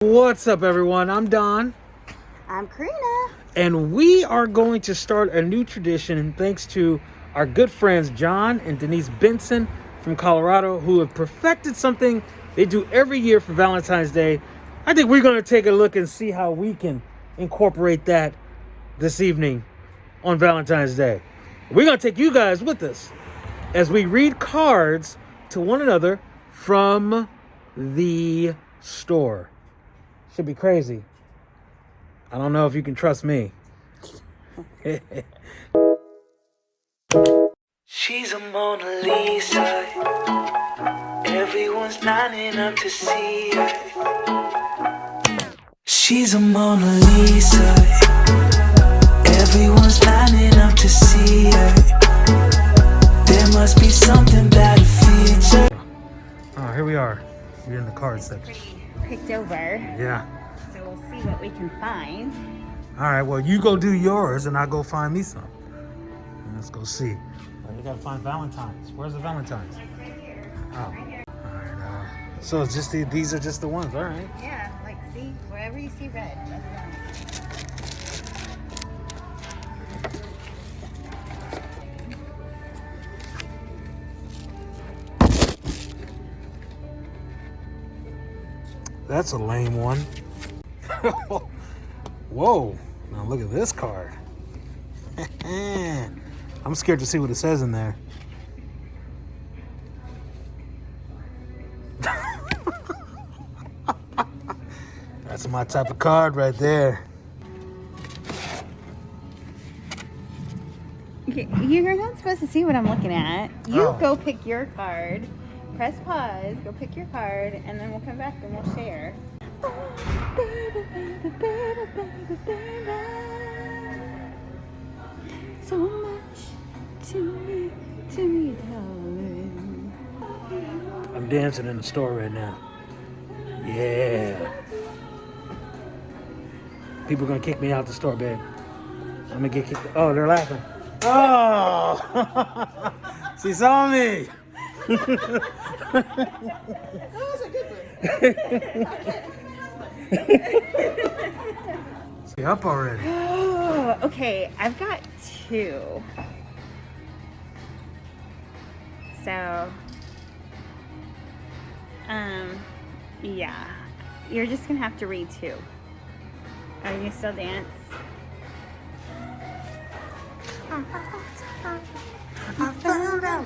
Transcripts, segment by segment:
What's up, everyone? I'm Don. I'm Karina. And we are going to start a new tradition thanks to our good friends John and Denise Benson from Colorado, who have perfected something they do every year for Valentine's Day. I think we're going to take a look and see how we can incorporate that this evening on Valentine's Day. We're going to take you guys with us as we read cards to one another from the store. Should be crazy. I don't know if you can trust me. She's a Mona Lisa. Everyone's lining up to see her. She's a Mona Lisa. Everyone's lining up to see her. There must be something about a feature. Oh, here we are. We're in the card section. Pretty picked over. Yeah. So we'll see what we can find. All right, well, you go do yours and I'll go find me some. Let's go see. We gotta find Valentine's. Where's the Valentine's? Right here. Oh. Right here. All right. So it's just these are just the ones. All right. Yeah, like see, wherever you see red, that's That's a lame one. Whoa. Now look at this card. I'm scared to see what it says in there. That's my type of card right there. You're not supposed to see what I'm looking at. You Oh. go pick your card. Press pause, go pick your card, and then we'll come back and we'll share. So much to me, darling. I'm dancing in the store right now. Yeah. People are gonna kick me out the store, babe. I'm gonna get kicked. Oh, they're laughing. Oh! She saw me! That was a good one. See, up already. Oh, okay, I've got two. So, yeah, you're just gonna have to read two. Are you still dance? I found out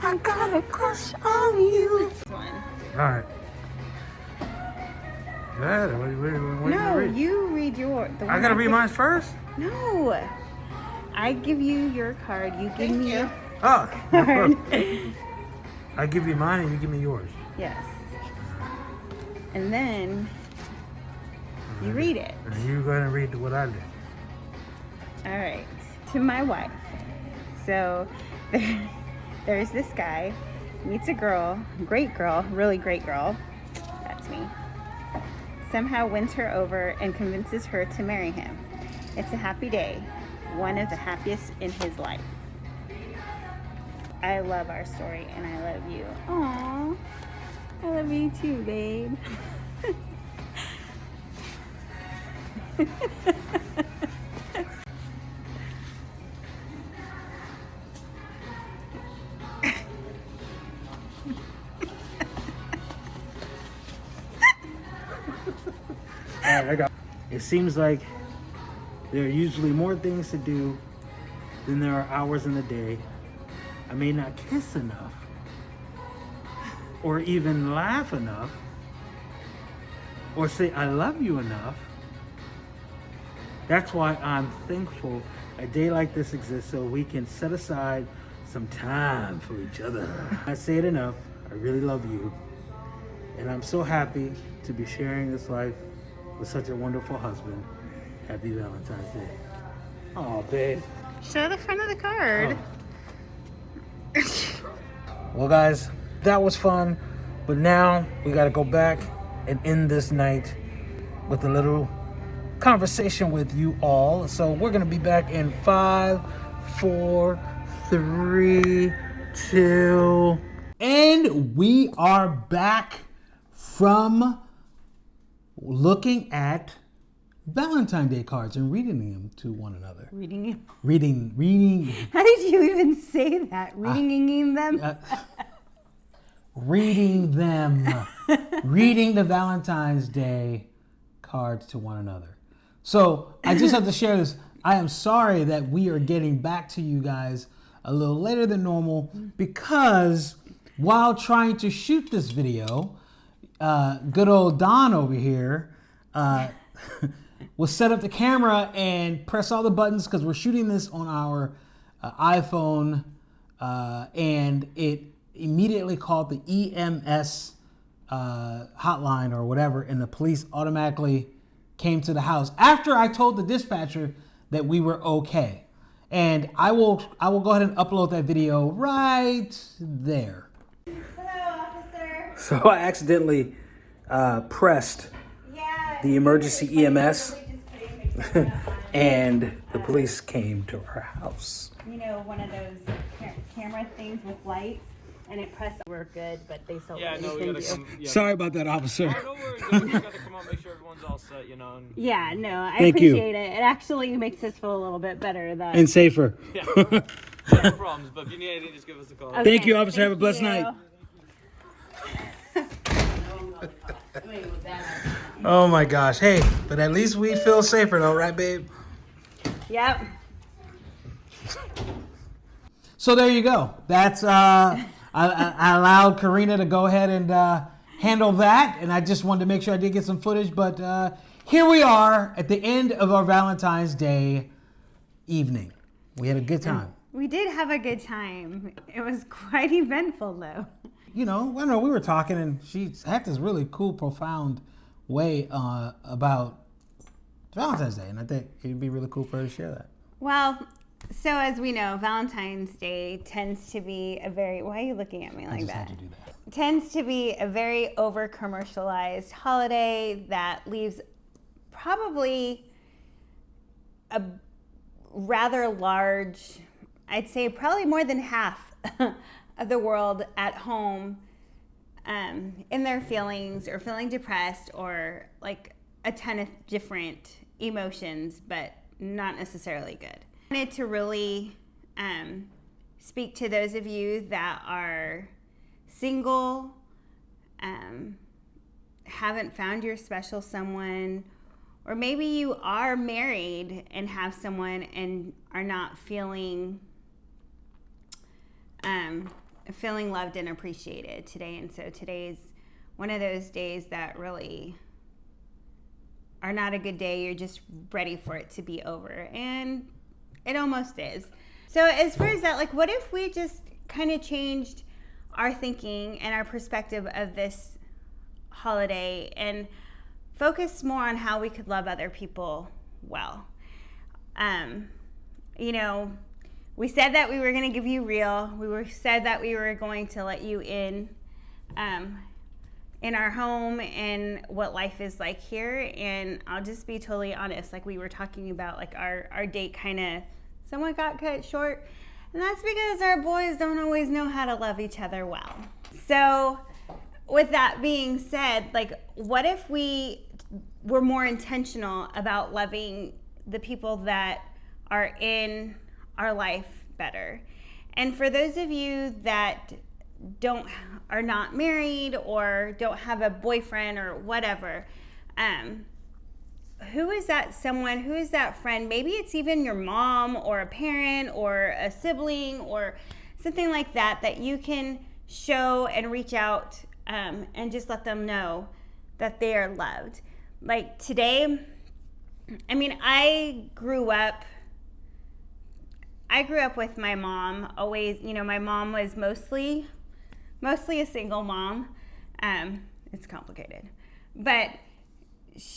I got a crush on you. This one. All right. Go ahead. What No, you read? you read your. The I one gotta read picked. mine first? No, I give you your card. You give me your Oh. card. I give you mine and you give me yours. Yes. And then you read it. And you go ahead and read what I did. All right. To my wife. So there's this guy, meets a girl, great girl, really great girl. That's me. Somehow wins her over and convinces her to marry him. It's a happy day, one of the happiest in his life. I love our story and I love you. Aww. I love you too, babe. All right, I got. It seems like there are usually more things to do than there are hours in the day. I may not kiss enough or even laugh enough or say I love you enough. That's why I'm thankful a day like this exists so we can set aside some time for each other. I say it enough. I really love you. And I'm so happy to be sharing this life with such a wonderful husband. Happy Valentine's Day. Oh, babe. Show the front of the card. Well, guys, that was fun. But now we got to go back and end this night with a little conversation with you all. So we're going to be back in 5, 4, 3, 2. And we are back from looking at Valentine's Day cards and reading them to one another. Reading it. Reading. How did you even say that? Reading them? Reading them. Reading the Valentine's Day cards to one another. So I just have to share this. I am sorry that we are getting back to you guys a little later than normal because while trying to shoot this video, good old Don over here will set up the camera and press all the buttons because we're shooting this on our iPhone, and it immediately called the EMS hotline or whatever, and the police automatically came to the house after I told the dispatcher that we were okay. And I will go ahead and upload that video right there. Hello, officer. So I accidentally pressed the emergency EMS, and the police came to our house. You know, one of those camera things with lights, and it pressed. We're good, but they still. Yeah, no, we gotta come. Yeah. Sorry about that, officer. Oh, no worries. We just gotta come out, make sure everyone's all set, you know. And, Yeah, no, I Thank you. appreciate it. It actually makes us feel a little bit better. That And safer. yeah. No problems. But if you need anything, just give us a call. Okay, Thank you, officer. Have a thank blessed you. night. Oh my gosh. Hey, but at least we feel safer though, right, babe? Yep. So there you go. That's I allowed Karina to go ahead and handle that, and I just wanted to make sure I did get some footage. But here we are at the end of our Valentine's Day evening. We had a good time. We did have a good time. It was quite eventful, though. You know, I don't know, we were talking, and she had this really cool, profound way about Valentine's Day, and I think it'd be really cool for her to share that. Well, so as we know, Valentine's Day tends to be a very. Why are you looking at me I like just that? had to do that. Tends to be a very over-commercialized holiday that leaves probably a rather large, I'd say probably more than half of the world at home in their feelings or feeling depressed or like a ton of different emotions, but not necessarily good. I wanted to really speak to those of you that are single, haven't found your special someone, or maybe you are married and have someone and are not feeling loved and appreciated today. And so today's one of those days that really are not a good day. You're just ready for it to be over, and it almost is. So as far as that, like, what if we just kind of changed our thinking and our perspective of this holiday and focus more on how we could love other people well? You know, we said that we were going to give you real. Said that we were going to let you in our home and what life is like here. And I'll just be totally honest. Like we were talking about, like our date kind of somewhat got cut short. And that's because our boys don't always know how to love each other well. So with that being said, like what if we were more intentional about loving the people that are in our life better? And for those of you that are not married or don't have a boyfriend or whatever, who is that someone, who is that friend? Maybe it's even your mom or a parent or a sibling or something like that that you can show and reach out and just let them know that they are loved. Like today, I mean, I grew up with my mom always. You know, my mom was mostly a single mom. It's complicated, but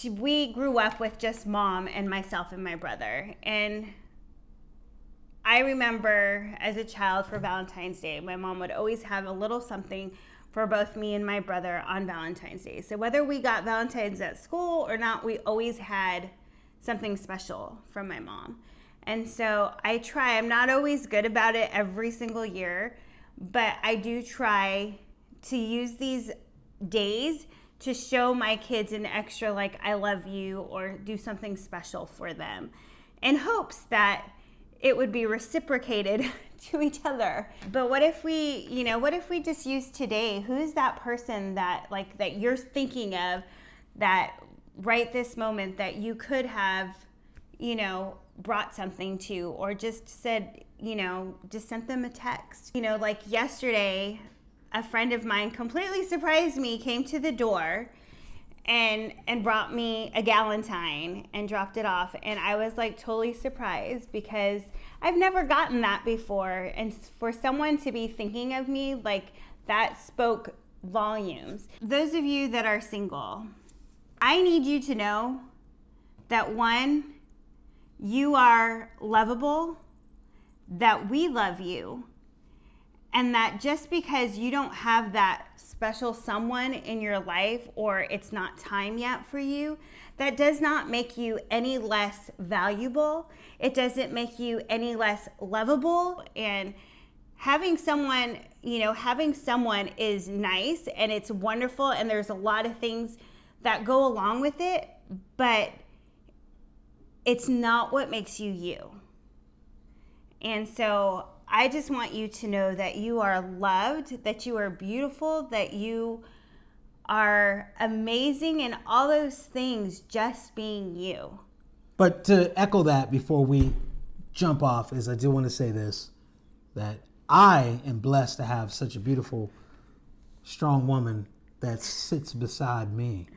we grew up with just mom and myself and my brother. And I remember as a child for Valentine's Day, my mom would always have a little something for both me and my brother on Valentine's Day. So whether we got Valentine's at school or not, we always had something special from my mom. And so I'm not always good about it every single year, but I do try to use these days to show my kids an extra, like, I love you, or do something special for them, in hopes that it would be reciprocated to each other. But what if we, what if we just use today? Who's that person that, like, that you're thinking of, that right this moment that you could have, brought something to, or just said, just sent them a text. Like yesterday, a friend of mine completely surprised me, came to the door and brought me a Valentine and dropped it off. And I was like totally surprised, because I've never gotten that before. And for someone to be thinking of me, like, that spoke volumes. Those of you that are single, I need you to know that, one, you are lovable, that we love you, and that just because you don't have that special someone in your life, or it's not time yet for you, that does not make you any less valuable. It doesn't make you any less lovable. And having someone is nice, and it's wonderful, and there's a lot of things that go along with it, but it's not what makes you you. And so I just want you to know that you are loved, that you are beautiful, that you are amazing, and all those things, just being you. But to echo that before we jump off, is I do want to say this, that I am blessed to have such a beautiful, strong woman that sits beside me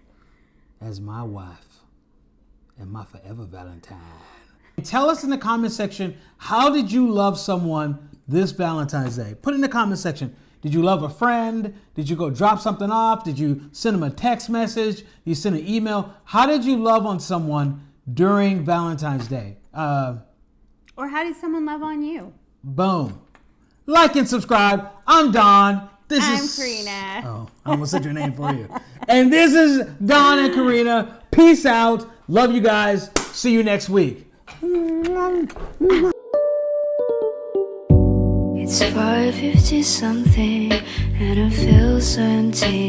as my wife and my forever Valentine. Tell us in the comment section, how did you love someone this Valentine's Day? Put in the comment section. Did you love a friend? Did you go drop something off? Did you send them a text message? You send an email? How did you love on someone during Valentine's Day? Or how did someone love on you? Boom. Like and subscribe. I'm Don. I'm Karina. Oh, I almost said your name for you. And this is Don and Karina. Peace out. Love you guys. See you next week. It's 5:50 something and I feel so empty